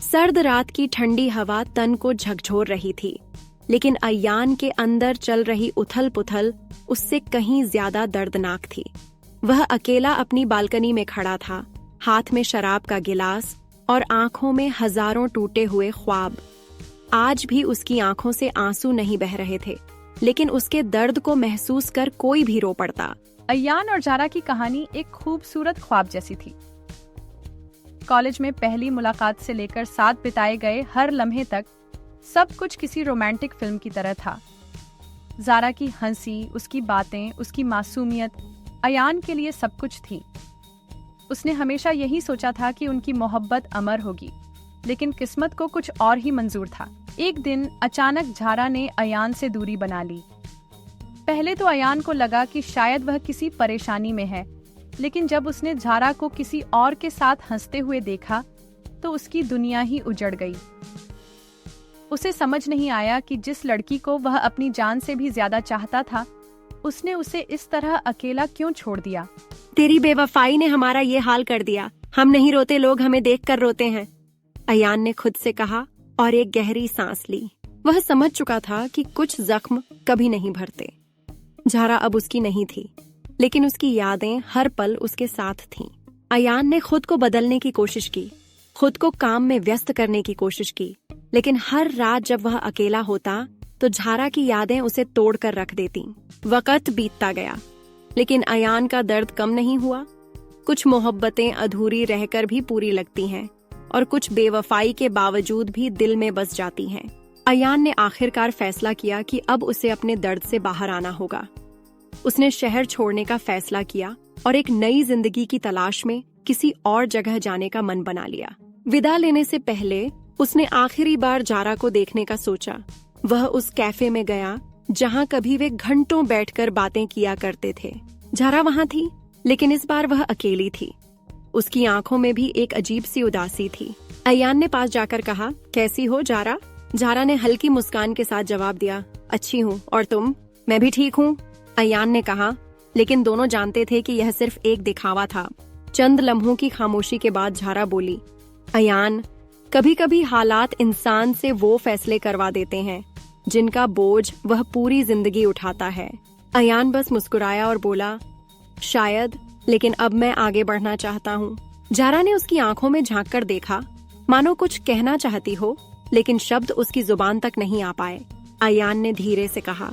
सर्द रात की ठंडी हवा तन को झकझोर रही थी, लेकिन अयान के अंदर चल रही उथल पुथल उससे कहीं ज्यादा दर्दनाक थी। वह अकेला अपनी बालकनी में खड़ा था, हाथ में शराब का गिलास और आंखों में हजारों टूटे हुए ख्वाब। आज भी उसकी आंखों से आंसू नहीं बह रहे थे, लेकिन उसके दर्द को महसूस कर कोई भी रो पड़ता। अयान और जारा की कहानी एक खूबसूरत ख्वाब जैसी थी। कॉलेज में पहली मुलाकात से लेकर साथ बिताए गए हर लम्हे तक सब कुछ किसी रोमांटिक फिल्म की तरह था। जारा की हंसी, उसकी बातें, उसकी मासूमियत अयान के लिए सब कुछ थी। उसने हमेशा यही सोचा था कि उनकी मोहब्बत अमर होगी, लेकिन किस्मत को कुछ और ही मंजूर था। एक दिन अचानक जारा ने अयान से दूरी बना ली। पहले तो अयान को लगा कि शायद वह किसी परेशानी में है, लेकिन जब उसने जारा को किसी और के साथ हंसते हुए देखा तो उसकी दुनिया ही उजड़ गई। उसे समझ नहीं आया कि जिस लड़की को वह अपनी जान से भी ज्यादा चाहता था, उसने उसे इस तरह अकेला क्यों छोड़ दिया। तेरी बेवफाई ने हमारा ये हाल कर दिया। हम नहीं रोते, लोग हमें देखकर रोते हैं, अयान ने खुद से कहा और एक गहरी सांस ली। वह समझ चुका था कि कुछ जख्म कभी नहीं भरते। जारा अब उसकी नहीं थी, लेकिन उसकी यादें हर पल उसके साथ थीं। अयान ने खुद को बदलने की कोशिश की, खुद को काम में व्यस्त करने की कोशिश की, लेकिन हर रात जब वह अकेला होता तो जारा की यादें उसे तोड़कर रख देती। वक्त बीतता गया, लेकिन अयान का दर्द कम नहीं हुआ। कुछ मोहब्बतें अधूरी रहकर भी पूरी लगती हैं और कुछ बेवफाई के बावजूद भी दिल में बस जाती हैं। अयान ने आखिरकार फैसला किया कि अब उसे अपने दर्द से बाहर आना होगा। उसने शहर छोड़ने का फैसला किया और एक नई जिंदगी की तलाश में किसी और जगह जाने का मन बना लिया। विदा लेने से पहले उसने आखिरी बार जारा को देखने का सोचा। वह उस कैफे में गया जहां कभी वे घंटों बैठकर बातें किया करते थे। जारा वहां थी, लेकिन इस बार वह अकेली थी। उसकी आंखों में भी एक अजीब सी उदासी थी। अयान ने पास जाकर कहा, कैसी हो जारा? जारा ने हल्की मुस्कान के साथ जवाब दिया, अच्छी हूँ, और तुम? मैं भी ठीक हूँ, अयान ने कहा, लेकिन दोनों जानते थे कि यह सिर्फ एक दिखावा था। चंद लम्हों की खामोशी के बाद जारा बोली, अयान, कभी कभी हालात इंसान से वो फैसले करवा देते हैं जिनका बोझ वह पूरी जिंदगी उठाता है। अयान बस मुस्कुराया और बोला, शायद, लेकिन अब मैं आगे बढ़ना चाहता हूँ। जारा ने उसकी आंखों में झांक कर देखा, मानो कुछ कहना चाहती हो, लेकिन शब्द उसकी जुबान तक नहीं आ पाए। अयान ने धीरे से कहा,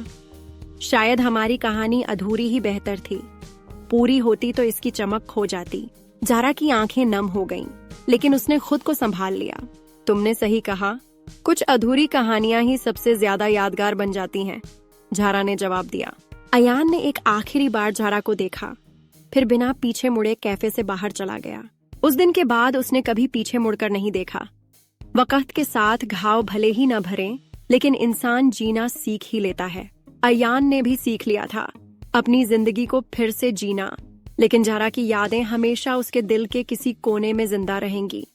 शायद हमारी कहानी अधूरी ही बेहतर थी। पूरी होती तो इसकी चमक खो जाती। जारा की आंखें नम हो गईं, लेकिन उसने खुद को संभाल लिया। तुमने सही कहा, कुछ अधूरी कहानियां ही सबसे ज्यादा यादगार बन जाती हैं, जारा ने जवाब दिया। अयान ने एक आखिरी बार जारा को देखा, फिर बिना पीछे मुड़े कैफे से बाहर चला गया। उस दिन के बाद उसने कभी पीछे मुड़कर नहीं देखा। वक्त के साथ घाव भले ही न भरे, लेकिन इंसान जीना सीख ही लेता है। अयान ने भी सीख लिया था अपनी जिंदगी को फिर से जीना, लेकिन जारा की यादें हमेशा उसके दिल के किसी कोने में जिंदा रहेंगी।